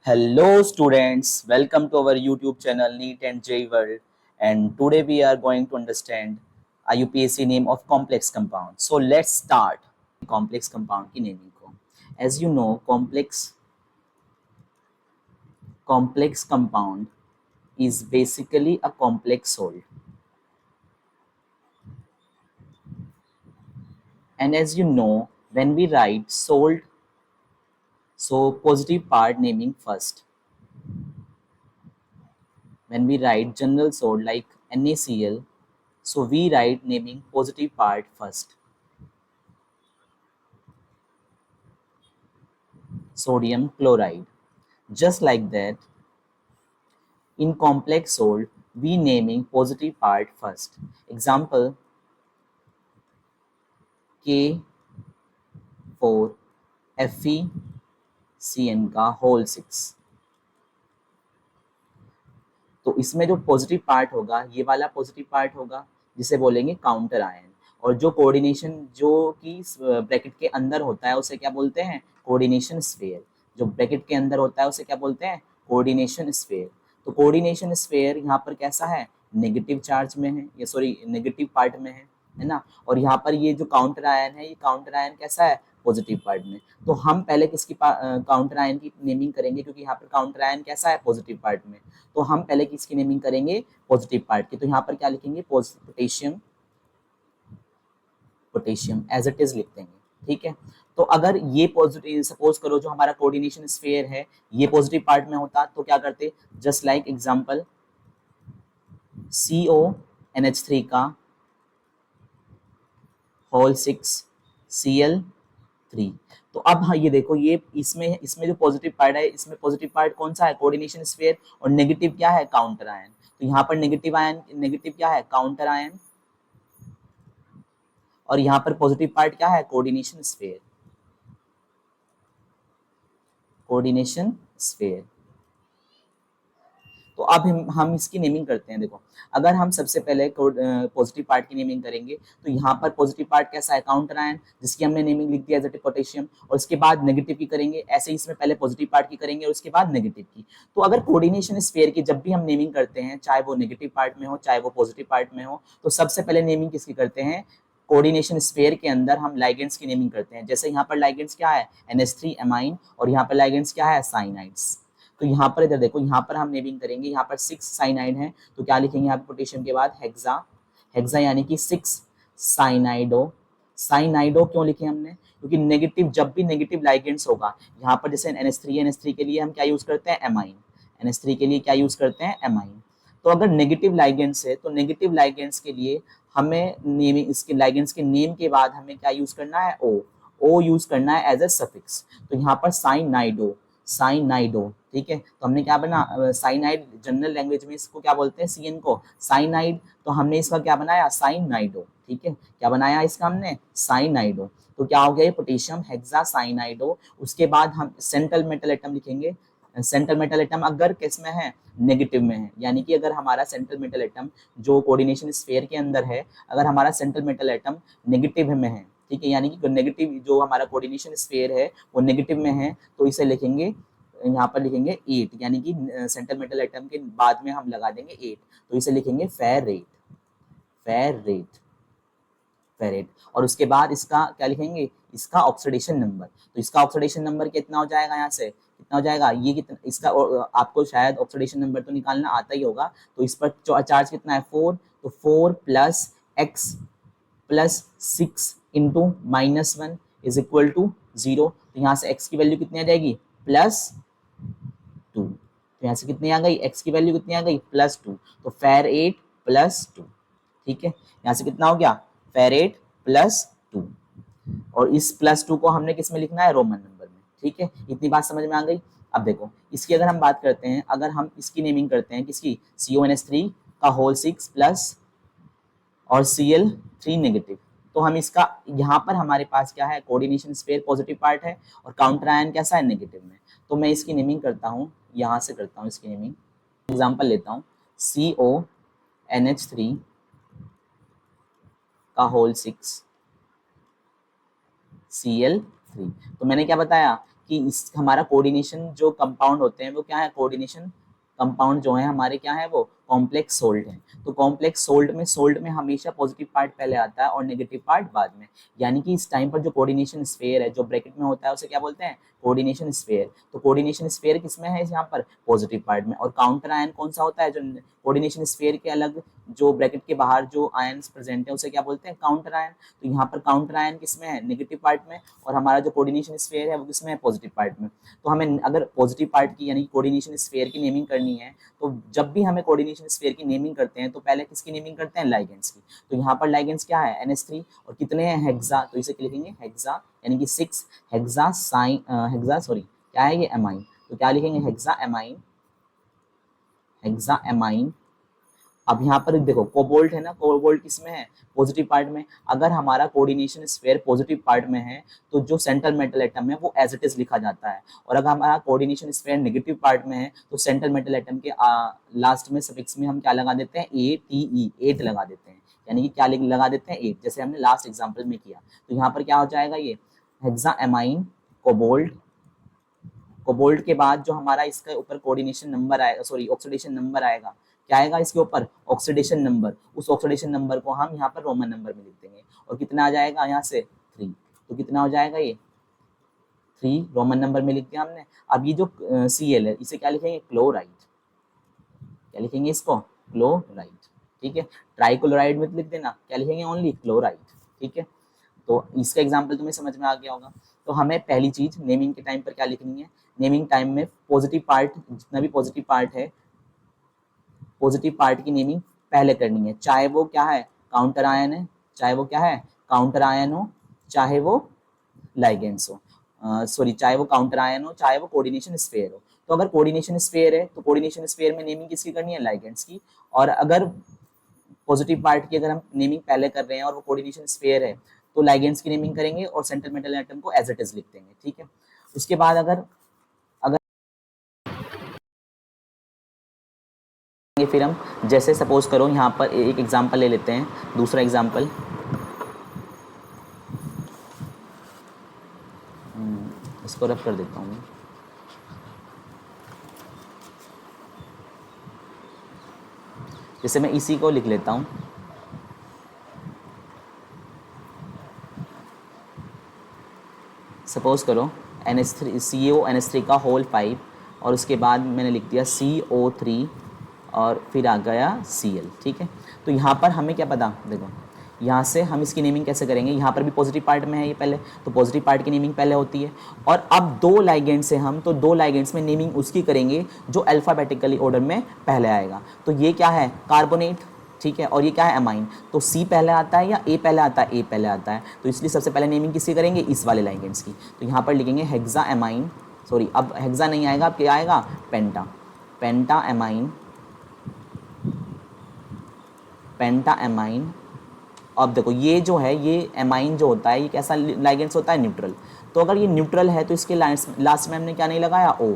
Hello students, welcome to our YouTube channel NEET and JEE World, and today we are going to understand IUPAC name of complex compound. So let's start complex compound की naming को. As you know, complex compound is basically a complex salt, and as you know, when we write salt, so positive part naming first. When we write general salt like NaCl, so we write naming positive part first. Sodium chloride. Just like that, in complex salt, we naming positive part first. Example, K4FeCN का whole 6. तो इसमें जो positive part होगा, ये वाला positive part होगा जिसे बोलेंगे काउंटर आयन, और जो कोऑर्डिनेशन जो कि ब्रैकेट के अंदर होता है उसे क्या बोलते हैं? Coordination sphere. जो ब्रैकेट के अंदर होता है उसे क्या बोलते हैं? Coordination sphere. तो कोऑर्डिनेशन स्फीयर यहाँ पर कैसा है? नेगेटिव चार्ज में है, ये सॉरी नेगेटिव पार्ट में है ना. और यहाँ पर ये जो काउंटर आयन है, ये काउंटर आयन कैसा है? पॉजिटिव पार्ट में. तो हम पहले किसकी काउंटर आयन की नेमिंग करेंगे, क्योंकि यहाँ पर काउंटर आयन कैसा है? पॉजिटिव पार्ट में. तो हम पहले किसकी नेमिंग करेंगे? पॉजिटिव पार्ट की. तो यहाँ पर क्या लिखेंगे? Potassium. Potassium as it is लिख देंगे. ठीक है. तो अगर ये पॉजिटिव, सपोज करो जो हमारा कोऑर्डिनेशन स्फीयर है ये पॉजिटिव पार्ट में होता तो क्या करते? जस्ट लाइक एग्जांपल CONH3 का होल 6 Cl3. तो अब हाँ ये देखो, ये इसमें जो पॉजिटिव पार्ट है, इसमें पॉजिटिव पार्ट कौन सा है? Coordination sphere. और नेगेटिव क्या है? Counter ion. तो यहाँ पर नेगेटिव आयन, नेगेटिव क्या है? Counter ion. और यहाँ पर पॉजिटिव पार्ट क्या है? Coordination sphere. Coordination sphere. तो अब हम इसकी नेमिंग करते हैं. देखो, अगर हम सबसे पहले पॉजिटिव पार्ट की नेमिंग करेंगे तो यहाँ पर पॉजिटिव पार्ट कैसा है? काउंटर आयन, जिसकी हमने नेमिंग लिख दिया एज पोटेशियम. और उसके बाद नेगेटिव की करेंगे, ऐसे ही इसमें पहले पॉजिटिव पार्ट की करेंगे और उसके बाद नेगेटिव की. तो अगर कोऑर्डिनेशन स्फीयर की जब भी हम नेमिंग करते हैं, चाहे वो नेगेटिव पार्ट में हो चाहे वो पॉजिटिव पार्ट में हो, तो सबसे पहले नेमिंग किसकी करते हैं? कोऑर्डिनेशन स्फीयर के अंदर हम लाइगेंड्स की नेमिंग करते हैं. जैसे यहाँ पर लाइगेंड्स क्या है? NH3 एमाइन, और यहाँ पर लाइगेंड्स क्या है? साइनाइड्स. तो यहाँ पर इधर देखो, यहाँ पर हम नेमिंग करेंगे, यहाँ पर 6 साइनाइड है, तो क्या लिखेंगे यहाँ पे? पोटेशियम के बाद हेक्सा. हेक्सा यानी कि 6 साइनाइडो. साइनाइडो क्यों लिखे हमने? क्योंकि नेगेटिव, जब भी नेगेटिव लाइगेंड्स होगा, यहाँ पर जैसे NH3 के लिए हम क्या यूज करते हैं? एमाइन. NH3 के लिए क्या यूज करते हैं? एमाइन. तो अगर नेगेटिव लाइगेंड्स है तो नेगेटिव लाइगेंड्स के लिए हमें नेमिंग, इसके लाइगेंड्स के नेम के बाद हमें क्या यूज करना है? ओ यूज करना है एज ए सफिक्स. तो यहाँ पर साइनाइडो. साइनाइडो. ठीक है. तो हमने क्या बना? साइनाइड जनरल लैंग्वेज में इसको क्या बोलते हैं? CN को साइनाइड. तो हमने इसका क्या बनाया? साइनाइडो. ठीक है. क्या बनाया इसका हमने? साइनाइडो. तो क्या हो गया ये? Potassium hexacyanido. उसके बाद हम सेंट्रल मेटल एटम लिखेंगे. सेंट्रल मेटल एटम अगर किस में है? नेगेटिव में है. यानी कि अगर हमारा सेंट्रल मेटल एटम जो कोऑर्डिनेशन स्फीयर के अंदर है, अगर हमारा सेंट्रल मेटल एटम नेगेटिव में है, ठीक है, यानी कि नेगेटिव जो हमारा कोऑर्डिनेशन स्फीयर है वो नेगेटिव में है, तो इसे लिखेंगे, यहाँ पर लिखेंगे 8, यानी कि सेंट्रल मेटल एटम के बाद में हम लगा देंगे 8, तो इसे लिखेंगे फेरेट. फेरेट. फेरेट. और उसके बाद इसका क्या लिखेंगे? इसका ऑक्सीडेशन नंबर. तो इसका ऑक्सीडेशन नंबर कितना हो जाएगा? यहाँ से कितना हो जाएगा? ये कितना इसका, आपको शायद ऑक्सीडेशन नंबर तो निकालना आता ही होगा. तो इस पर चार्ज कितना है? 4. तो 4 plus x plus 6 into -1 is equal to 0. तो यहाँ से x की वैल्यू कितनी आ जाएगी? +2. तो यहाँ से कितनी आ गई? x की वैल्यू कितनी आ गई? +2. तो फेरेट +2. ठीक है. यहाँ से कितना हो गया? फेरेट +2. और इस +2 को हमने किस में लिखना है? रोमन नंबर में. ठीक है. इतनी बात समझ में आ गई. अब देखो, इसकी अगर हम बात करते हैं, अगर हम इसकी नेमिंग करते हैं, किसकी? CONH3 का होल 6 प्लस और Cl3 नेगेटिव. तो हम इसका, यहाँ पर हमारे पास क्या है? कोऑर्डिनेशन स्फीयर पॉजिटिव पार्ट है और काउंटर आयन कैसा है? नेगेटिव में. तो मैं इसकी नेमिंग करता हूँ, यहाँ से करता हूँ इसकी नेमिंग. एग्जांपल लेता हूँ, CONH3 का होल 6 Cl3. तो मैंने क्या बताया कि इस हमारा कोऑर्डिनेशन जो कंपाउंड होते हैं वो क्या है, कोऑर्डिनेशन कंपाउंड जो है हमारे क्या है वो कॉम्प्लेक्स सोल्ट है। तो कॉम्प्लेक्स सोल्ट में हमेशा पॉजिटिव पार्ट पहले आता है और नेगेटिव पार्ट बाद में। यानी कि इस टाइम पर जो कोऑर्डिनेशन स्फीयर है जो ब्रैकेट में होता है उसे क्या बोलते हैं, कोऑर्डिनेशन स्फीयर। तो कोऑर्डिनेशन स्फीयर किसमें है, यहाँ पर पॉजिटिव पार्ट में। और काउंटर आयन कौन सा होता है, जो कोऑर्डिनेशन स्फीयर के अलग जो ब्रैकेट के बाहर जो आयन्स प्रेजेंट है उसे क्या बोलते हैं, काउंटर आयन। तो यहाँ पर काउंटर आयन किसमें है, नेगेटिव पार्ट में, और हमारा जो कोऑर्डिनेशन स्फीयर है वो किसमें है, पॉजिटिव पार्ट में। तो हमें अगर पॉजिटिव पार्ट की यानी कोऑर्डिनेशन स्फीयर की नेमिंग करनी है, तो जब भी हमें कोऑर्डिनेशन स्फीयर की नेमिंग करते हैं तो पहले किसकी नेमिंग करते हैं, लाइगेंड्स की। तो यहाँ पर लाइगेंड्स क्या है, NH3, और कितने हैं, हेक्सा। तो इसे लिखेंगे हेक्सा, यानी कि 6 हेक्सा क्या है ये, एमाइन। तो क्या लिखेंगे, हेक्सा एमाइन, हेक्सा एमाइन। अब यहाँ पर देखो कोबाल्ट है ना, कोबाल्ट किसमें है, पॉजिटिव पार्ट में। अगर हमारा कोऑर्डिनेशन स्फीयर पॉजिटिव पार्ट में है तो जो सेंट्रल मेटल एटम है वो एज इट इज लिखा जाता है, और अगर हमारा कोऑर्डिनेशन स्फीयर नेगेटिव पार्ट में है तो सेंट्रल मेटल एटम के लास्ट में सफिक्स में हम क्या लगा देते हैं, ATE, 8 लगा देते हैं। यानी कि क्या लगा देते हैं, 8, जैसे हमने लास्ट एग्जाम्पल में किया। तो यहाँ पर क्या हो जाएगा, ये हेक्सा एमाइन कोबाल्ट। कोबाल्ट के बाद जो हमारा इसके ऊपर कोऑर्डिनेशन नंबर आएगा, सॉरी ऑक्सीडेशन नंबर आएगा, क्या आएगा इसके ऊपर, ऑक्सीडेशन नंबर। उस ऑक्सीडेशन नंबर को हम यहाँ पर रोमन नंबर में लिख देंगे, और कितना आ जाएगा यहाँ से 3। तो कितना हो जाएगा ये 3 रोमन नंबर में लिख दिया हमने। अब ये जो Cl है इसे क्या लिखेंगे, क्लोराइड। क्या लिखेंगे इसको, क्लोराइड। ठीक है, ट्राइक्लोराइड में लिख देना, क्या लिखेंगे, ओनली क्लोराइड। ठीक है, तो इसका एग्जाम्पल तुम्हें समझ में आ गया होगा। तो हमें पहली चीज नेमिंग के टाइम पर क्या लिखनी है, नेमिंग टाइम में पॉजिटिव पार्ट, जितना भी पॉजिटिव पार्ट है, पॉजिटिव पार्ट की नेमिंग पहले करनी है, चाहे वो क्या है, काउंटर आयन है, चाहे वो क्या है, काउंटर आयन हो, चाहे वो लाइगेंड्स हो, सॉरी चाहे वो काउंटर आयन हो, चाहे वो कोऑर्डिनेशन स्फीयर हो। तो अगर कोऑर्डिनेशन स्फीयर है तो कोऑर्डिनेशन स्फीयर में नेमिंग किसकी करनी है, लाइगेंड्स की। और अगर पॉजिटिव पार्ट की अगर हम नेमिंग पहले कर रहे हैं और वो कोऑर्डिनेशन स्फीयर है तो लाइगेंड्स की नेमिंग करेंगे और सेंट्रल मेटल एटम को एज इट इज लिख देंगे। ठीक है, उसके बाद अगर फिर हम जैसे सपोज करो यहाँ पर एक एग्जांपल ले लेते हैं, दूसरा एग्जांपल। इसको रफ कर देता हूँ। जैसे मैं इसी को लिख लेता हूँ, सपोज करो NH3 CONH3 का होल 5, और उसके बाद मैंने लिख दिया CO3 और फिर आ गया Cl। ठीक है, तो यहाँ पर हमें क्या पता, देखो यहाँ से हम इसकी नेमिंग कैसे करेंगे, यहाँ पर भी पॉजिटिव पार्ट में है ये पहले, तो पॉजिटिव पार्ट की नेमिंग पहले होती है। और अब दो लाइगेंड से हम तो दो लाइगेंड्स में नेमिंग उसकी करेंगे जो अल्फाबेटिकली ऑर्डर में पहले आएगा। तो ये क्या है, कार्बोनेट। ठीक है, और ये क्या है, अमाइन। तो C पहले आता है या A पहले आता है, A पहले आता है। तो इसलिए सबसे पहले नेमिंग किसकी करेंगे, इस वाले लाइगेंड्स की। तो यहाँ पर लिखेंगे हेक्सा एमाइन, सॉरी अब हेक्सा नहीं आएगा, अब क्या आएगा, पेंटा, पेंटा एमाइन, पेंटा एमाइन। अब देखो ये जो है, ये एमाइन जो होता है ये कैसा लाइगेंड्स होता है, न्यूट्रल। तो अगर ये न्यूट्रल है तो इसके लास्ट में हमने क्या नहीं लगाया, O।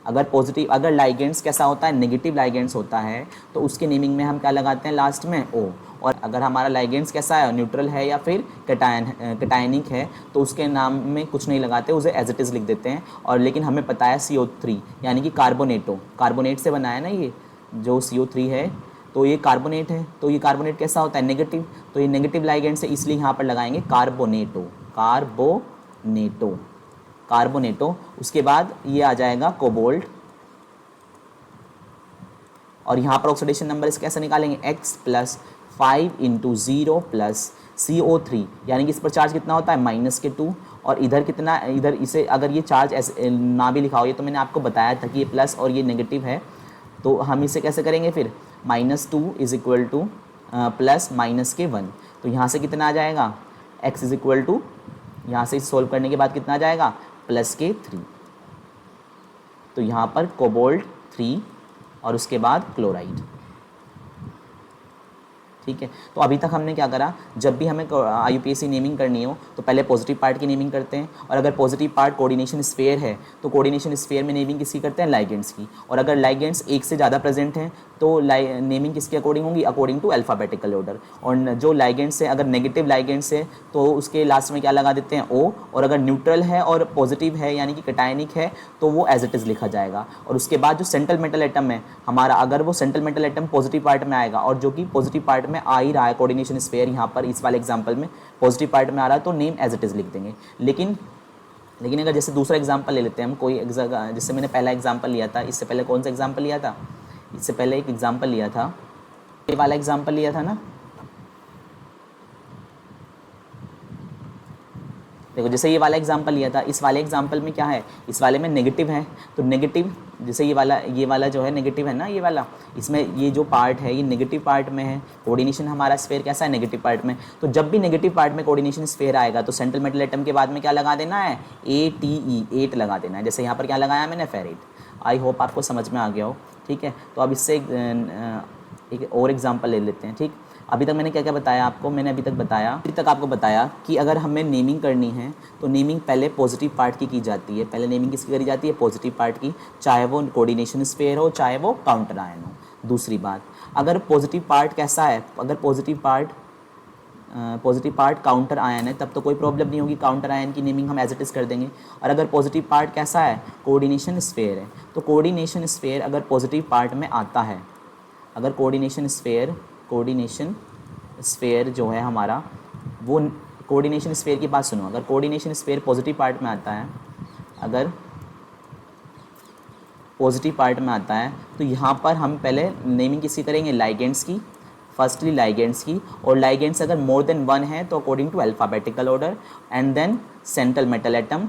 अगर पॉजिटिव, अगर लाइगेंड्स कैसा होता है, नेगेटिव लाइगेंड्स होता है तो उसके नेमिंग में हम क्या लगाते हैं, लास्ट में O। और अगर हमारा लाइगेंड्स कैसा है, न्यूट्रल है या फिर कैटायनिक है तो उसके नाम में कुछ नहीं लगाते, उसे एज इट इज़ लिख देते हैं। और लेकिन हमें पता है CO3 यानी कि कार्बोनेटो, कार्बोनेट से बना है ना ये जो CO3 है, तो ये कार्बोनेट है। तो ये कार्बोनेट कैसा होता है, नेगेटिव। तो ये नेगेटिव लाइगेंड से, इसलिए यहाँ पर लगाएंगे कार्बोनेटो, कार्बोनेटो, कार्बोनेटो। उसके बाद ये आ जाएगा कोबाल्ट, और यहाँ पर ऑक्सीडेशन नंबर इस कैसे निकालेंगे, X + 5 × 0 + CO3, यानी कि इस पर चार्ज कितना होता है, -2। और इधर कितना, इधर इसे अगर ये चार्ज ऐसे ना भी लिखा हो, ये तो मैंने आपको बताया था कि ये प्लस और ये नेगेटिव है, तो हम इसे कैसे करेंगे फिर, -2 = प्लस -1। तो यहाँ से कितना आ जाएगा, X = यहाँ से सोल्व करने के बाद कितना आ जाएगा, +3। तो यहाँ पर कोबाल्ट 3 और उसके बाद क्लोराइड। ठीक है। तो अभी तक हमने क्या करा, जब भी हमें IUPAC नेमिंग करनी हो तो पहले पॉजिटिव पार्ट की नेमिंग करते हैं, और अगर पॉजिटिव पार्ट कोऑर्डिनेशन स्फीयर है तो कोऑर्डिनेशन स्फीयर में नेमिंग किसकी करते हैं, लाइगेंड्स की। और अगर लाइगेंड्स एक से ज़्यादा प्रेजेंट हैं तो नेमिंग किसके अकॉर्डिंग होगी, अकॉर्डिंग टू अल्फ़ाबेटिकल ऑर्डर। और जो लाइगेंड्स है, अगर नेगेटिव लाइगेंड्स है तो उसके लास्ट में क्या लगा देते हैं, O, और अगर न्यूट्रल है और पॉजिटिव है यानी कि कैटायनिक है तो वो एज इट इज़ लिखा जाएगा। और उसके बाद जो सेंट्रल मेटल एटम है हमारा, अगर वो central metal atom positive part में आएगा, और जो कि पॉजिटिव पार्ट में आ ही रहा है कोऑर्डिनेशन स्फीयर, यहाँ पर इस वाले एग्जांपल में पॉजिटिव पार्ट में आ रहा है तो नेम एज इट इज़ लिख देंगे। लेकिन अगर जैसे दूसरा एग्जांपल ले लेते हैं हम, कोई जैसे मैंने पहला एग्जांपल लिया था, इससे पहले कौन सा एग्जांपल लिया था, इससे पहले एक एग्जांपल लिया था, ये वाला एग्जांपल लिया था ना। देखो जैसे ये वाला एग्जांपल लिया था, इस वाले एग्जांपल में क्या है, इस वाले में नेगेटिव है, तो नेगेटिव जैसे ये वाला जो है नेगेटिव है ना, ये वाला, इसमें ये जो पार्ट है ये नेगेटिव पार्ट में है, कोऑर्डिनेशन हमारा स्फीयर कैसा है, नेगेटिव पार्ट में। तो जब भी नेगेटिव पार्ट में कोऑर्डिनेशन स्फीयर आएगा तो सेंट्रल मेटल एटम के बाद में क्या लगा देना है, ATE, 8 लगा देना है। जैसे यहाँ पर क्या लगाया मैंने, फेरेट। आई होप आपको समझ में आ गया हो, ठीक है। तो अब इससे एक और एग्जाम्पल ले लेते हैं, ठीक। अभी तक मैंने क्या क्या बताया आपको, मैंने अभी तक आपको बताया कि अगर हमें नेमिंग करनी है तो नेमिंग पहले पॉजिटिव पार्ट की जाती है। पहले नेमिंग किसकी करी जाती है, पॉजिटिव पार्ट की, चाहे वो कोऑर्डिनेशन स्फीयर हो चाहे वो काउंटर आयन हो। दूसरी बात, अगर पॉजिटिव पार्ट कैसा है, अगर पॉजिटिव पार्ट काउंटर आयन है तब तो कोई प्रॉब्लम नहीं होगी, काउंटर आयन की नेमिंग हम एज इट इज़ कर देंगे। और अगर पॉजिटिव पार्ट कैसा है, कोऑर्डिनेशन स्फीयर है, तो कोऑर्डिनेशन स्फीयर अगर पॉजिटिव पार्ट में आता है, अगर कोऑर्डिनेशन स्फीयर जो है हमारा, वो कोऑर्डिनेशन स्फीयर की बात सुनो, अगर कोऑर्डिनेशन स्फीयर पॉजिटिव पार्ट में आता है, अगर पॉजिटिव पार्ट में आता है तो यहाँ पर हम पहले नेमिंग किसकी करेंगे, लाइगेंड्स की, फर्स्टली लाइगेंड्स की। और लाइगेंड्स अगर मोर देन 1 है तो according to alphabetical order, and then central metal atom,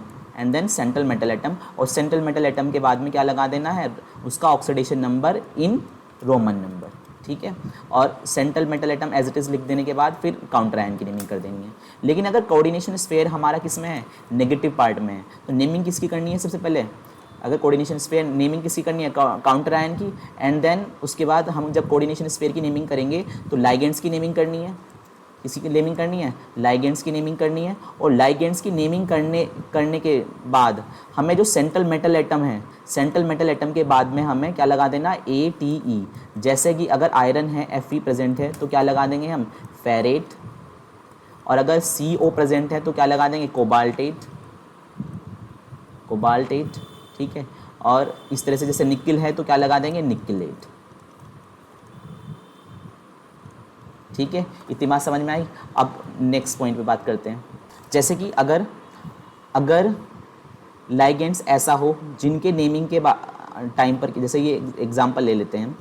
और सेंट्रल मेटल एटम के बाद में क्या लगा देना है, उसका oxidation number in roman number, ठीक है। और central metal atom as it is लिख देने के बाद फिर काउंटर आयन की नेमिंग कर देंगे। लेकिन अगर कोऑर्डिनेशन स्फीयर हमारा किस में है, नेगेटिव पार्ट में है, तो नेमिंग किसकी करनी है सबसे पहले, अगर कोऑर्डिनेशन स्फीयर नेमिंग किसकी करनी है, काउंटर आयन की। एंड देन उसके बाद हम जब कोऑर्डिनेशन स्फीयर की नेमिंग करेंगे तो लाइगेंड्स की नेमिंग करनी है, किसी की नेमिंग करनी है, लाइगेंड्स की नेमिंग करनी है। और लाइगेंड्स की नेमिंग करने के बाद हमें जो सेंट्रल मेटल एटम है, सेंट्रल मेटल एटम के बाद में हमें क्या लगा देना, ATE। जैसे कि अगर आयरन है, Fe प्रेजेंट है तो क्या लगा देंगे हम, फेरेट। और अगर CO प्रेजेंट है तो क्या लगा देंगे, कोबाल्टेट, ठीक है। और इस तरह से जैसे निकिल है तो क्या लगा देंगे, निकिलेट, ठीक है। इतनी बात समझ में आई। अब नेक्स्ट पॉइंट पे बात करते हैं। जैसे कि अगर लाइगेंड्स ऐसा हो जिनके नेमिंग के टाइम पर, जैसे ये एग्जांपल ले लेते हैं,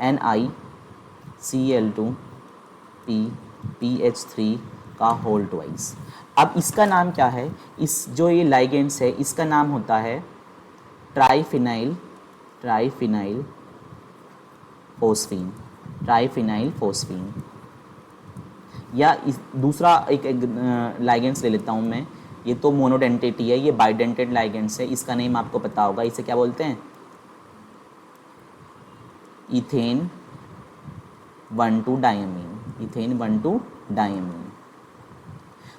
NiCl2PPH3 का होल ट्वाइस। अब इसका नाम क्या है, इस जो ये लाइगेंड्स है इसका नाम होता है ट्राइफिनाइल फोस्फीन। या दूसरा एक लाइगेंड्स ले लेता हूँ मैं, ये तो मोनोडेंटेट ही है, ये बाइडेंटेड लाइगेंड्स है। इसका नेम आपको पता होगा, इसे क्या बोलते हैं, इथेन 1,2-डायमीन।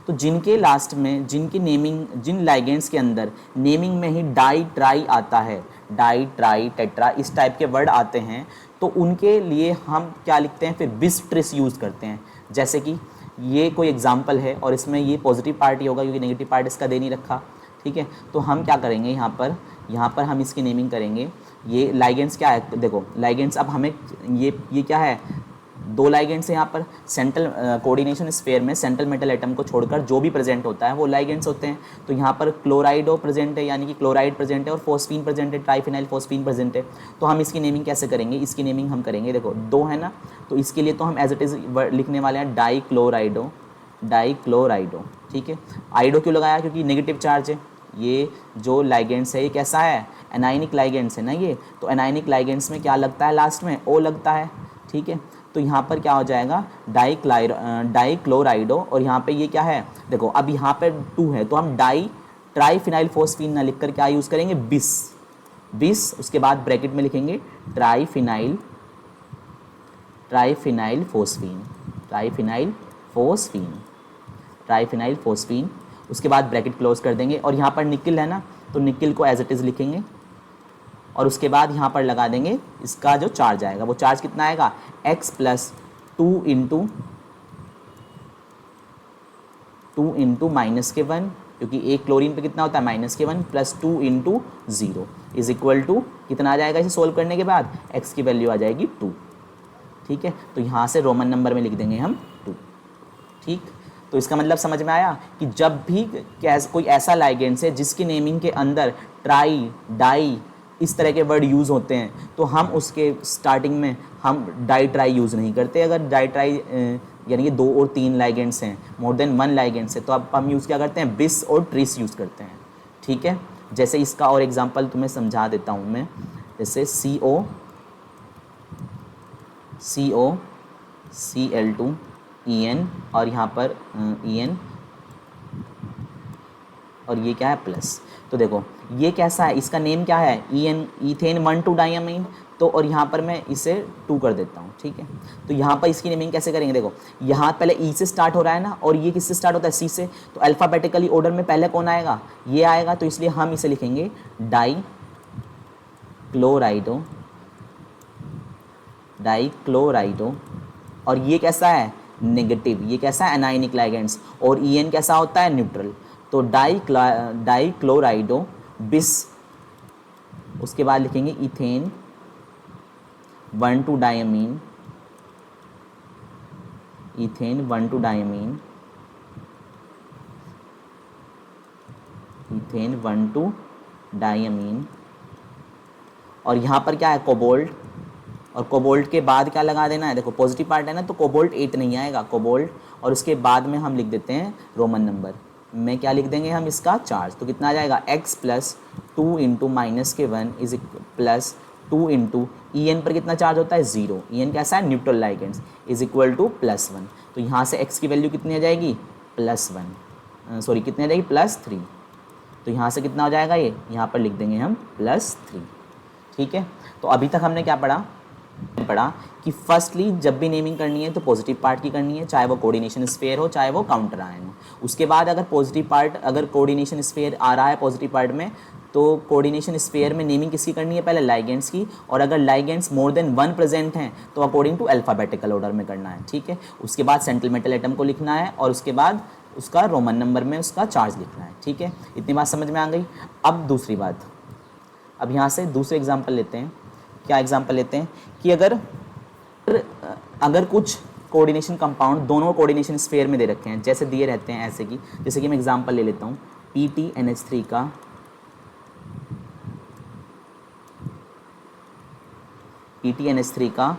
तो जिनके लास्ट में, जिन लाइगेंड्स के अंदर नेमिंग में ही डाई ट्राई आता है, डाई ट्राई टेट्रा इस टाइप के वर्ड आते हैं, तो उनके लिए हम क्या लिखते हैं, फिर बिस ट्रिस यूज़ करते हैं। जैसे कि ये कोई एग्जाम्पल है और इसमें ये पॉजिटिव पार्ट ही होगा क्योंकि नेगेटिव पार्ट इसका दे नहीं रखा, ठीक है। तो हम क्या करेंगे, यहाँ पर हम इसकी नेमिंग करेंगे। ये लाइगेंड्स क्या है, देखो लाइगेंड्स, अब हमें ये क्या है, 2 लाइगेंड्स है यहाँ पर। सेंट्रल कोऑर्डिनेशन स्फीयर में सेंट्रल मेटल एटम को छोड़कर जो भी प्रेजेंट होता है वो लाइगेंड्स होते हैं। तो यहाँ पर क्लोराइडो प्रेजेंट है, यानी कि क्लोराइड प्रेजेंट है, और फोस्फीन प्रेजेंट है, ट्राइफिनाइल फोस्फीन प्रेजेंट है। तो हम इसकी नेमिंग कैसे करेंगे, इसकी नेमिंग हम करेंगे, देखो 2 है ना, तो इसके लिए तो हम एज इट इज़ लिखने वाले हैं डाइक्लोराइडो, ठीक है। आइडो क्यों लगाया, क्योंकि नेगेटिव चार्ज है। ये जो लाइगेंड्स है ये कैसा है, एनाइनिक लाइगेंड्स है ना ये, तो एनाइनिक लाइगेंड्स में क्या लगता है, लास्ट में O लगता है, ठीक है। तो यहाँ पर क्या हो जाएगा, डाइक्लोराइडो, और यहाँ पे ये क्या है, देखो अब यहाँ पे 2 है तो हम ट्राइफिनाइल फोस्फीन ना लिखकर क्या यूज़ करेंगे, बिस, उसके बाद ब्रैकेट में लिखेंगे ट्राइफिनाइल ट्राइफिनाइल फोस्फीन। उसके बाद ब्रैकेट क्लोज कर देंगे और यहाँ पर निकिल है ना, तो निकिल को एज इट इज़ लिखेंगे और उसके बाद यहाँ पर लगा देंगे इसका जो चार्ज आएगा, वो चार्ज कितना आएगा, x प्लस 2 इंटू -1, क्योंकि एक क्लोरीन पे कितना होता है -1 plus 2 into 0 is equal to कितना आ जाएगा। इसे सोल्व करने के बाद x की वैल्यू आ जाएगी 2। ठीक है, तो यहाँ से रोमन नंबर में लिख देंगे हम 2। ठीक, तो इसका मतलब समझ में आया कि जब भी कोई ऐसा लाइगेंड्स है जिसकी नेमिंग के अंदर ट्राई, डाई इस तरह के वर्ड यूज़ होते हैं, तो हम उसके स्टार्टिंग में हम डाई ट्राई यूज़ नहीं करते। अगर डाई ट्राई यानी कि 2 और 3 लाइगेंड्स हैं, मोर देन 1 लाइगेंड्स है, तो अब हम यूज़ क्या करते हैं, बिस और ट्रिस यूज़ करते हैं। ठीक है, जैसे इसका और एग्जांपल तुम्हें समझा देता हूँ मैं। जैसे COCl2En और यहाँ पर En और ये क्या है प्लस। तो देखो ये कैसा है, इसका नेम क्या है, ईथेन 1,2 डाइअमीन। तो और यहाँ पर मैं इसे 2 कर देता हूँ। ठीक है, तो यहाँ पर इसकी नेमिंग कैसे करेंगे, देखो यहाँ पहले ई से स्टार्ट हो रहा है ना, और ये किससे स्टार्ट होता है, सी से। तो अल्फ़ाबेटिकली ऑर्डर में पहले कौन आएगा, ये आएगा, तो इसलिए हम इसे लिखेंगे डाइक्लोराइडो। और ये कैसा है, नेगेटिव, ये कैसा है, एनायनिक लाइगेंड्स, और En कैसा होता है, न्यूट्रल। तो डाइक्लोराइडो बिस, उसके बाद लिखेंगे इथेन 1,2 डाइअमीन, इथेन 1,2 डाइअमीन, इथेन 1,2 डाइअमीन। और यहाँ पर क्या है, कोबाल्ट, और कोबाल्ट के बाद क्या लगा देना है, देखो पॉजिटिव पार्ट है ना, तो कोबाल्ट 8 नहीं आएगा, कोबाल्ट, और उसके बाद में हम लिख देते हैं रोमन नंबर में क्या लिख देंगे हम, इसका चार्ज। तो कितना आ जाएगा, x plus 2 into -1 is plus 2 into En पर कितना चार्ज होता है, 0। En कैसा है, neutral ligands, is equal to +1। तो यहाँ से x की वैल्यू कितनी आ जाएगी, +1, सॉरी कितनी आ जाएगी, +3। तो यहाँ से कितना हो जाएगा, ये यहाँ पर लिख देंगे हम +3। ठीक है, तो अभी तक हमने क्या पढ़ा कि फर्स्टली जब भी नेमिंग करनी है तो पॉजिटिव पार्ट की करनी है, चाहे वो कोऑर्डिनेशन स्फीयर हो चाहे वो काउंटर आयन हो। उसके बाद अगर पॉजिटिव पार्ट, अगर कोऑर्डिनेशन स्फीयर आ रहा है पॉजिटिव पार्ट में, तो कोऑर्डिनेशन स्फीयर में नेमिंग किसकी करनी है, पहले लाइगेंड्स की, और अगर लाइगेंड्स मोर देन 1 प्रेजेंट हैं तो अकॉर्डिंग टू अल्फ़ाबेटिकल ऑर्डर में करना है। ठीक है, उसके बाद सेंट्रल मेटल एटम को लिखना है और उसके बाद उसका रोमन नंबर में उसका चार्ज लिखना है। ठीक है, इतनी बात समझ में आ गई। अब दूसरी बात, अब यहाँ से दूसरे एग्जाम्पल लेते हैं। क्या एग्जाम्पल लेते हैं कि अगर कुछ कोऑर्डिनेशन कंपाउंड दोनों कोऑर्डिनेशन स्फीयर में दे रखे हैं, जैसे दिए रहते हैं ऐसे कि, जैसे कि मैं एग्जांपल ले लेता हूँ PTNH3 का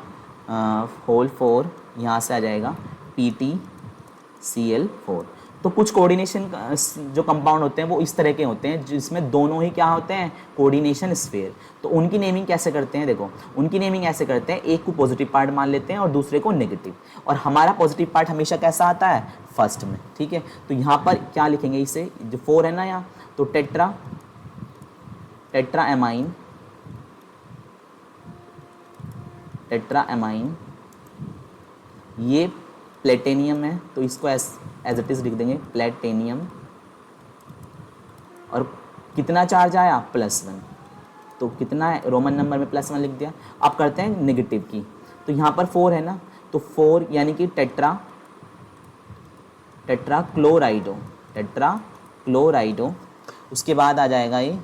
होल 4, यहाँ से आ जाएगा PTCl4। तो कुछ कोऑर्डिनेशन जो कंपाउंड होते हैं वो इस तरह के होते हैं जिसमें दोनों ही क्या होते हैं, कोऑर्डिनेशन स्फीयर। तो उनकी नेमिंग कैसे करते हैं, देखो उनकी नेमिंग ऐसे करते हैं, एक को पॉजिटिव पार्ट मान लेते हैं और दूसरे को नेगेटिव, और हमारा पॉजिटिव पार्ट हमेशा कैसा आता है, फर्स्ट में। ठीक है, तो यहाँ पर क्या लिखेंगे, इसे जो 4 है ना यहाँ, तो टेट्रा एमाइन, ये प्लेटेनियम है, तो इसको एज इट इज़ लिख देंगे प्लेटेनियम, और कितना चार्ज आया, +1। तो कितना है, रोमन नंबर में +1 लिख दिया। अब करते हैं नेगेटिव की, तो यहाँ पर 4 है ना, तो 4 यानी कि टेट्राक्लोराइडो, उसके बाद आ जाएगा ये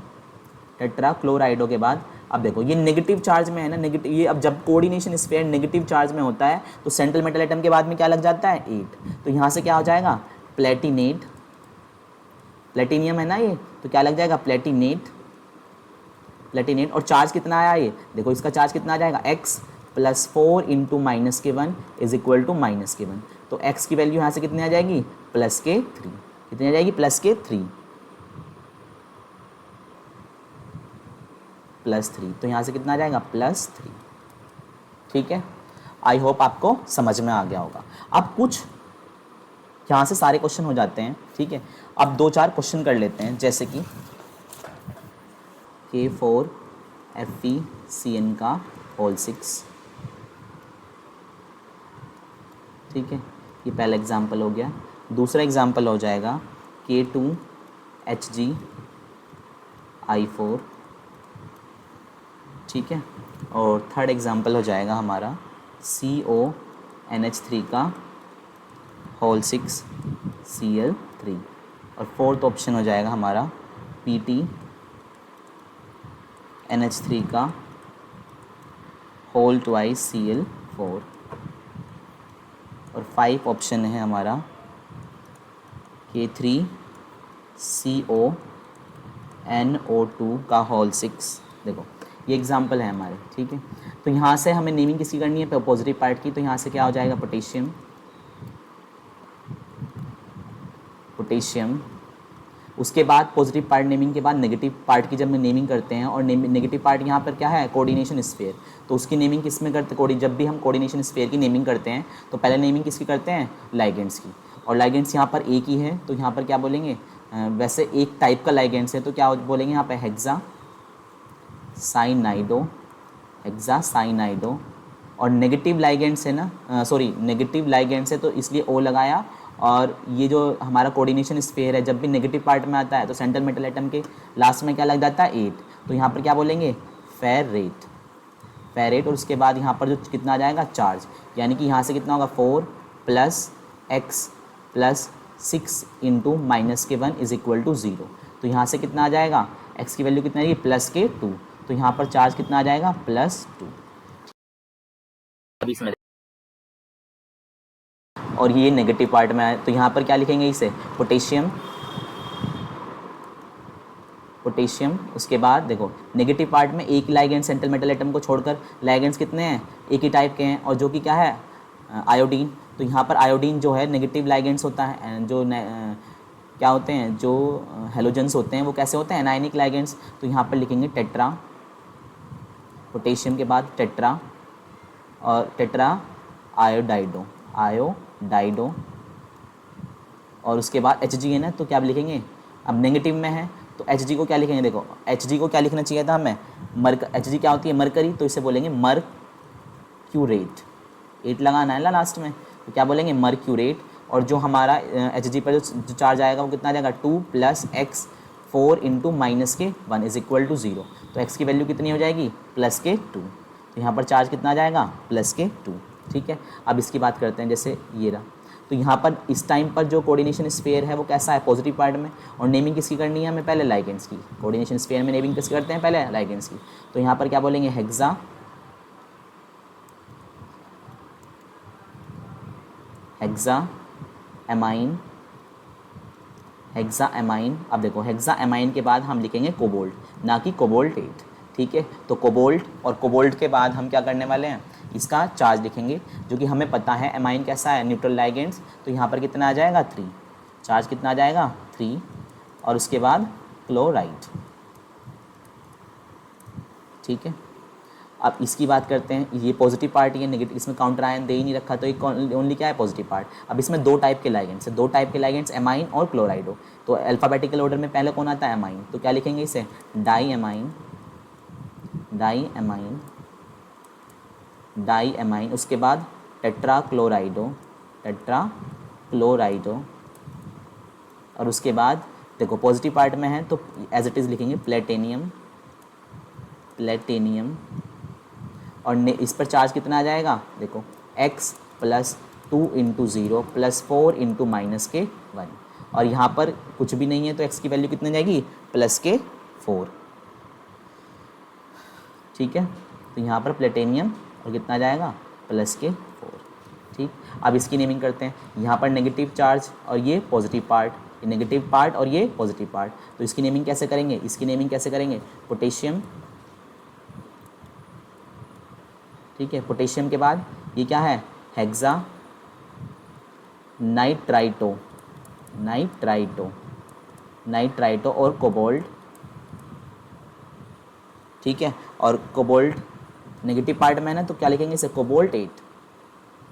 टेट्राक्लोराइडो के बाद। अब देखो ये नेगेटिव चार्ज में है ना, नेगेटिव, ये अब जब कोऑर्डिनेशन स्फीयर नेगेटिव चार्ज में होता है तो सेंट्रल मेटल एटम के बाद में क्या लग जाता है, 8। तो यहाँ से क्या हो जाएगा, प्लेटिनियम है ना ये, तो क्या लग जाएगा, प्लेटिनेट, और चार्ज कितना आया, ये देखो इसका चार्ज कितना आ जाएगा, x plus 4 into -1 is equal to -1। तो x की वैल्यू यहाँ से कितनी आ जाएगी, +3। कितनी आ जाएगी, +3। +3, तो यहाँ से कितना आ जाएगा, +3। ठीक है, आई होप आपको समझ में आ गया होगा। अब कुछ यहाँ से सारे क्वेश्चन हो जाते हैं। ठीक है, अब 2-4 क्वेश्चन कर लेते हैं, जैसे कि K4FeCN का होल 6। ठीक है, ये पहला एग्जाम्पल हो गया। दूसरा एग्जाम्पल हो जाएगा K2HgI4, ठीक है। और थर्ड एग्जाम्पल हो जाएगा हमारा CONH3 का होल 6Cl3। और फोर्थ ऑप्शन हो जाएगा हमारा PTNH3 का होल ट्वाइस Cl4। और 5 ऑप्शन है हमारा K3CONO2 का होल 6। देखो ये एग्जाम्पल है हमारे, ठीक है। तो यहाँ से हमें नेमिंग किसकी करनी है, पॉजिटिव पार्ट की। तो यहाँ से क्या हो जाएगा, पोटेशियम, पोटेशियम। उसके बाद पॉजिटिव पार्ट नेमिंग के बाद नेगेटिव पार्ट की जब हम नेमिंग करते हैं, और नेगेटिव पार्ट यहाँ पर क्या है, कोऑर्डिनेशन स्फीयर। तो उसकी नेमिंग किस में करते, जब भी हम कोऑर्डिनेशन स्फीयर की नेमिंग करते हैं तो पहले नेमिंग किसकी करते हैं, लाइगेंड्स की। और लाइगेंड्स यहाँ पर एक ही है, तो यहाँ पर क्या बोलेंगे, वैसे एक टाइप का लाइगेंड्स है तो क्या बोलेंगे यहाँ पर, हेक्सा साइनाइडो, हेक्सा साइनाइडो। और नेगेटिव लाइगेंड्स है ना, सॉरी नेगेटिव लाइगेंड्स है तो इसलिए ओ लगाया। और ये जो हमारा कोऑर्डिनेशन स्फीयर है, जब भी नेगेटिव पार्ट में आता है तो सेंट्रल मेटल एटम के लास्ट में क्या लग जाता है, 8। तो यहाँ पर क्या बोलेंगे, फेरेट, फेरेट। और उसके बाद यहाँ पर जो कितना आ जाएगा, चार्ज। यानी कि यहाँ से कितना होगा, 4 + x + 6 × -1 = 0। तो यहाँ से कितना आ जाएगा, x की वैल्यू कितना आएगी, +2। तो यहाँ पर चार्ज कितना आ जाएगा, +2। अभी इसमें और ये नेगेटिव पार्ट में आए तो यहाँ पर क्या लिखेंगे इसे, पोटेशियम, पोटेशियम। उसके बाद देखो नेगेटिव पार्ट में एक लाइगेंड सेंट्रल मेटल एटम को छोड़कर लाइगेंड्स कितने हैं, एक ही टाइप के हैं, और जो कि क्या है, आयोडीन। तो यहाँ पर आयोडीन जो है नेगेटिव लाइगेंड्स होता है, जो क्या होते हैं, जो हेलोजेंस होते हैं वो कैसे होते हैं, एनायनिक लाइगेंड्स। तो यहाँ पर लिखेंगे टेट्रा, पोटेशियम के बाद टेट्रा, और टेट्रा आयोडाइडो, आयोडाइडो। और उसके बाद Hg है ना, तो क्या लिखेंगे, अब नेगेटिव में है तो Hg को क्या लिखेंगे, देखो Hg को क्या लिखना चाहिए था हमें, Hg क्या होती है, मरकरी। तो इसे बोलेंगे मर्क्यूरेट, 8 लगाना है ना लास्ट में, तो क्या बोलेंगे, मर्क्यूरेट। और जो हमारा Hg पर जो चार्ज आएगा वो कितना आ जाएगा, 2 + x 4 × -1 = 0। तो x की वैल्यू कितनी हो जाएगी, +2। तो यहाँ पर चार्ज कितना आ जाएगा, +2, ठीक है। अब इसकी बात करते हैं, जैसे ये रहा। तो यहाँ पर इस टाइम पर जो कोऑर्डिनेशन स्फीयर है वो कैसा है, पॉजिटिव पार्ट में। और नेमिंग किसकी करनी है हमें, पहले लाइगेंड्स की। कोऑर्डिनेशन स्फीयर में नेमिंग किसकी करते हैं, पहले लाइगेंड्स की। तो यहाँ पर क्या बोलेंगे, hexa, hexa amine, hexa amine. अब देखो हेक्सा एमाइन के बाद हम लिखेंगे कोबाल्ट, ना कि कोबाल्टेट, ठीक है। तो कोबाल्ट, और कोबाल्ट के बाद हम क्या करने वाले हैं, इसका चार्ज लिखेंगे, जो कि हमें पता है एमाइन कैसा है, न्यूट्रल लाइगेंड्स। तो यहाँ पर कितना आ जाएगा, 3, चार्ज कितना आ जाएगा, 3। और उसके बाद क्लोराइड, ठीक है। अब इसकी बात करते हैं, ये पॉजिटिव पार्ट, ये नेगेटिव, इसमें काउंटर आयन दे ही नहीं रखा, तो एक ओनली क्या है, पॉजिटिव पार्ट। अब इसमें 2 टाइप के लाइगेंड्स है, 2 टाइप के लाइगेंड्स, एमाइन और क्लोराइडो। तो अल्फ़ाबेटिकल ऑर्डर में पहले कौन आता है, एमाइन। तो क्या लिखेंगे इसे, di amine, di amine, di amine. उसके बाद टेट्रा क्लोराइडो, टेट्रा क्लोराइडो। और उसके बाद देखो पॉजिटिव पार्ट में है तो एज इट इज़ लिखेंगे प्लेटेनियम, प्लेटेनियम। और इस पर चार्ज कितना आ जाएगा, देखो x + 2 × 0 + 4 × -1। और यहाँ पर कुछ भी नहीं है तो x की वैल्यू कितनी जाएगी, +4, ठीक है। तो यहाँ पर प्लेटेनियम और कितना जाएगा, +4, ठीक। अब इसकी नेमिंग करते हैं, यहाँ पर नेगेटिव चार्ज और ये पॉजिटिव पार्ट, ये नेगेटिव पार्ट और ये पॉजिटिव पार्ट। तो इसकी नेमिंग कैसे करेंगे, इसकी नेमिंग कैसे करेंगे, पोटेशियम, ठीक है। पोटेशियम के बाद ये क्या है, हेक्सा नाइट्राइटो, नाइट्राइटो, नाइट्राइटो। और कोबाल्ट, ठीक है। और कोबाल्ट नेगेटिव पार्ट में है ना, तो क्या लिखेंगे इसे, कोबाल्टेट,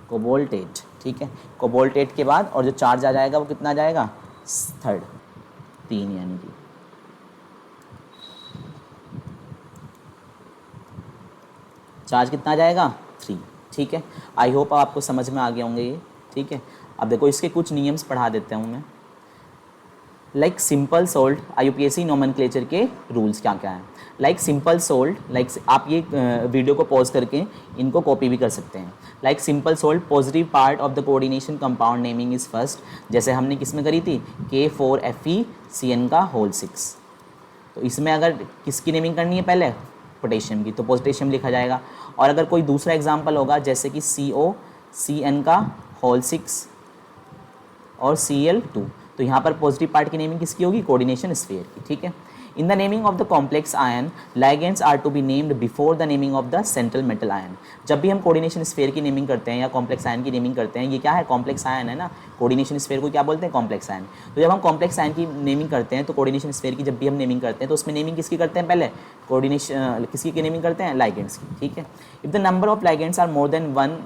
कोबाल्टेट, ठीक है। कोबाल्टेट के बाद और जो चार्ज आ जाएगा वो कितना आ जाएगा, 3, यानी कि चार्ज कितना आ जाएगा, 3, ठीक है। आई होप आपको समझ में आ गए होंगे ये, ठीक है। अब देखो इसके कुछ नियम्स पढ़ा देता हूँ मैं। Like simple salt IUPAC nomenclature के रूल्स क्या क्या हैं। लाइक सिंपल सोल्ट, लाइक आप ये वीडियो को पॉज करके इनको कॉपी भी कर सकते हैं। Like simple salt positive part of the coordination compound naming is first, जैसे हमने किस में करी थी, K4FeCN का होल 6। तो इसमें अगर किसकी नेमिंग करनी है पहले, पोटेशियम की, तो पोटेशियम लिखा जाएगा। और अगर कोई दूसरा एग्जाम्पल होगा जैसे कि COCN का होल 6 और Cl2, तो यहाँ पर पॉजिटिव पार्ट की नेमिंग किसकी होगी, कोऑर्डिनेशन स्फीयर की। ठीक है। In the naming of the complex ion ligands are to be named before the naming of the central metal ion. जब भी हम कोऑर्डिनेशन स्फीयर की नेमिंग करते हैं या कॉम्प्लेक्स आयन की नेमिंग करते हैं, ये क्या है, कॉम्प्लेक्स आयन है ना, कोऑर्डिनेशन स्फीयर को क्या बोलते हैं, कॉम्प्लेक्स आयन। तो जब हम कॉम्प्लेक्स आयन की नेमिंग करते हैं तो कोऑर्डिनेशन स्फीयर की जब भी हम नेमिंग करते हैं तो उसमें नेमिंग किसकी करते हैं, पहले कोऑर्डिनेशन किसकी की नेमिंग करते हैं, लाइगेंड्स की। ठीक है। If the number of ligands are more than 1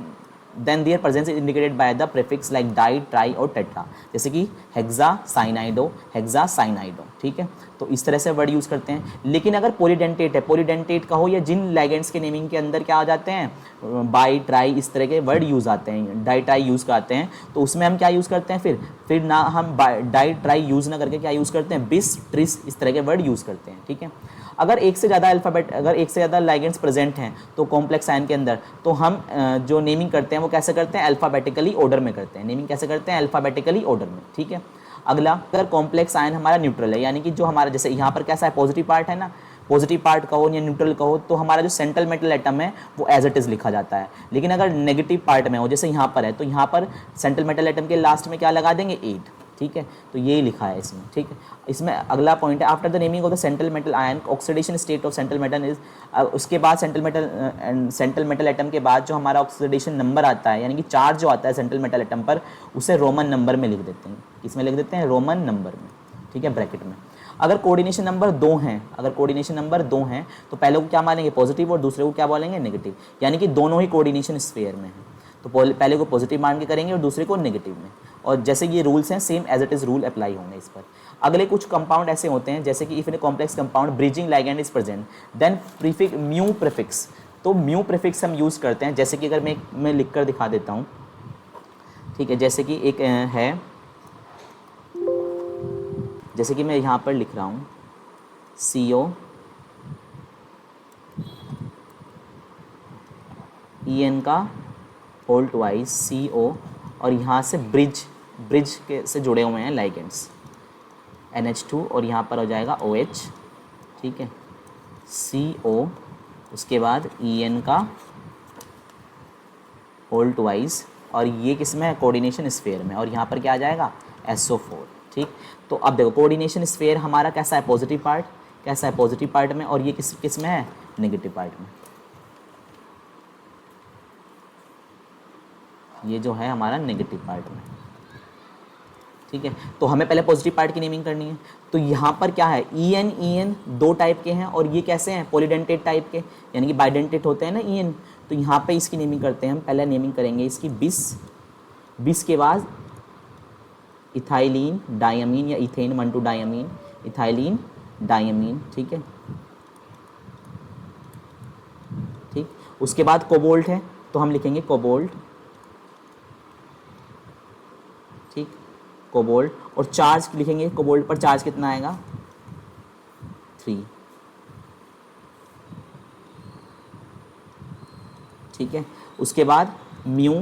then their presence is indicated by the prefix like di, tri और टेट्रा, जैसे कि हेक्सासाइनाइडो, हेक्सासाइनाइडो। ठीक है। तो इस तरह से वर्ड यूज़ करते हैं। लेकिन अगर पॉलीडेंटेट है, पॉलीडेंटेट का हो या जिन लाइगेंड्स के नेमिंग के अंदर क्या आ जाते हैं, बाई, ट्राई, इस तरह के वर्ड यूज़ आते हैं, डाई ट्राई यूज़ करते हैं, तो उसमें हम क्या यूज़ करते हैं, फिर ना हम डाई ट्राई यूज़ ना करके क्या यूज़ करते हैं, बिस, ट्रिस, इस तरह के वर्ड यूज़ करते हैं। ठीक है। अगर एक से ज़्यादा लाइगेंड्स प्रेजेंट हैं तो कॉम्प्लेक्स आयन के अंदर, तो हम जो नेमिंग करते हैं वो कैसे करते हैं, अल्फ़ाबेटिकली ऑर्डर में करते हैं। नेमिंग कैसे करते हैं, अल्फ़ाबेटिकली ऑर्डर में। ठीक है। अगला, अगर कॉम्प्लेक्स आयन हमारा न्यूट्रल है, यानी कि जो हमारा जैसे यहाँ पर कैसा है, पॉजिटिव पार्ट है ना, पॉजिटिव पार्ट कहो या न्यूट्रल कहो, तो हमारा जो सेंट्रल मेटल एटम है वो एज इट इज़ लिखा जाता है। लेकिन अगर नेगेटिव पार्ट में हो, जैसे यहाँ पर है, तो यहाँ पर सेंट्रल मेटल एटम के लास्ट में क्या लगा देंगे, 8। ठीक है। तो ये लिखा है इसमें। ठीक है। इसमें अगला पॉइंट है, after the naming of the central metal ion oxidation state of central metal is, उसके बाद सेंट्रल मेटल एटम के बाद जो हमारा ऑक्सीडेशन नंबर आता है, यानी कि चार्ज जो आता है सेंट्रल मेटल एटम पर, उसे रोमन नंबर में लिख देते हैं। किसमें लिख देते हैं, रोमन नंबर में। ठीक है, ब्रैकेट में। अगर कोऑर्डिनेशन नंबर 2 हैं, तो पहले को क्या मानेंगे, पॉजिटिव, और दूसरे को क्या बोलेंगे, नेगेटिव, यानी कि दोनों ही कोऑर्डिनेशन स्फीयर में हैं। तो पहले को पॉजिटिव मान के करेंगे और दूसरे को नेगेटिव में। और जैसे ये रूल्स हैं, same as it is rule apply होंगे इस पर। अगले कुछ कंपाउंड ऐसे होते हैं, जैसे कि if in a complex compound bridging ligand is present then prefix mu prefix, तो म्यू प्रीफिक्स हम यूज़ करते हैं। जैसे कि अगर मैं लिख कर दिखा देता हूँ। ठीक है। जैसे कि एक है, जैसे कि मैं यहाँ पर लिख रहा हूँ CO EN का होल ट्वाइस CO, और यहाँ से ब्रिज के से जुड़े हुए हैं लाइगेंड्स NH2, और यहाँ पर हो जाएगा OH। ठीक है। CO, उसके बाद EN का होल ट्वाइस, और ये किस में है, कोऑर्डिनेशन स्फीयर में, और यहाँ पर क्या आ जाएगा, SO4। ठीक। तो अब देखो कोऑर्डिनेशन स्फीयर हमारा कैसा है, पॉजिटिव पार्ट, कैसा है, पॉजिटिव पार्ट में, और ये किस में है, नेगेटिव पार्ट में। ये जो है हमारा नेगेटिव पार्ट में। ठीक है। तो हमें पहले पॉजिटिव पार्ट की नेमिंग करनी है। तो यहाँ पर क्या है, EN दो टाइप के हैं, और ये कैसे हैं, पॉलीडेंटेट टाइप के, यानी कि बाइडेंटेट होते हैं ना EN। तो यहाँ पे इसकी नेमिंग करते हैं हम। पहले नेमिंग करेंगे इसकी बिस के बाद इथाइलिन डायमीन या इथेन 1,2 डायमीन, इथाइलिन डायमीन। ठीक है। ठीक। उसके बाद कोबाल्ट है, तो हम लिखेंगे कोबाल्ट। ठीक, कोबाल्ट, और चार्ज लिखेंगे कोबाल्ट पर, चार्ज कितना आएगा, 3। ठीक है। उसके बाद म्यू,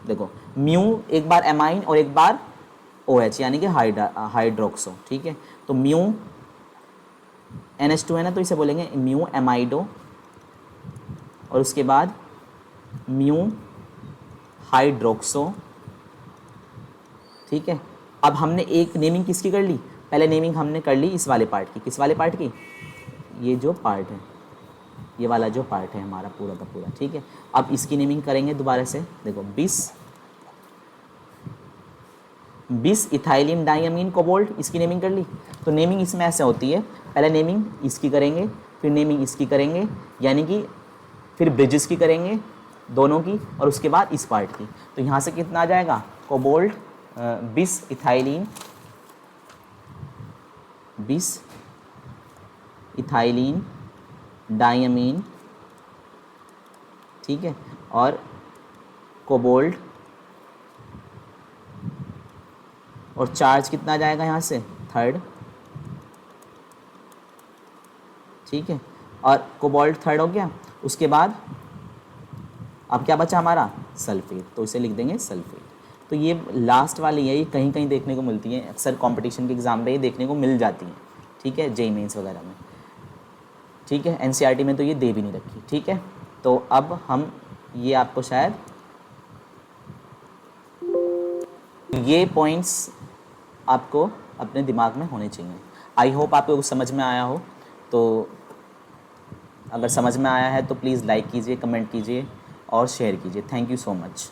देखो म्यू एक बार एमाइन और एक बार OH, यानी कि हाइड्रोक्सो। ठीक है। तो म्यू NH2 है ना, तो इसे बोलेंगे म्यू एमाइडो, और उसके बाद म्यू हाइड्रोक्सो। ठीक है। अब हमने एक नेमिंग किसकी कर ली, पहले नेमिंग हमने कर ली इस वाले पार्ट की, किस वाले पार्ट की, ये जो पार्ट है, ये वाला जो पार्ट है हमारा पूरा का पूरा। ठीक है। अब इसकी नेमिंग करेंगे दोबारा से, देखो बिस इथाइलिन डायमीन कोबाल्ट, इसकी नेमिंग कर ली। तो नेमिंग इसमें ऐसे होती है, पहले नेमिंग इसकी करेंगे, फिर नेमिंग इसकी करेंगे, यानी कि फिर ब्रिजेस की करेंगे दोनों की, और उसके बाद इस पार्ट की। तो यहाँ से कितना आ जाएगा, कोबाल्ट बिस इथाइलिन डायमीन। ठीक है। और कोबाल्ट और चार्ज कितना आ जाएगा यहाँ से, थर्ड, ठीक है। और कोबाल्ट थर्ड हो गया। उसके बाद अब क्या बचा हमारा, सल्फेट, तो इसे लिख देंगे सल्फेट। तो ये लास्ट वाली है, ये कहीं कहीं देखने को मिलती है, अक्सर कंपटीशन के एग्ज़ाम में ये देखने को मिल जाती है, ठीक है, जेईई मेंस वगैरह में, ठीक है। एनसीईआरटी में तो ये दे भी नहीं रखी, ठीक है। तो अब हम ये आपको शायद ये पॉइंट्स आपको अपने दिमाग में होने चाहिए। आई होप आपको कुछ समझ में आया हो। तो अगर समझ में आया है तो प्लीज़ लाइक कीजिए, कमेंट कीजिए और शेयर कीजिए। Thank you so much.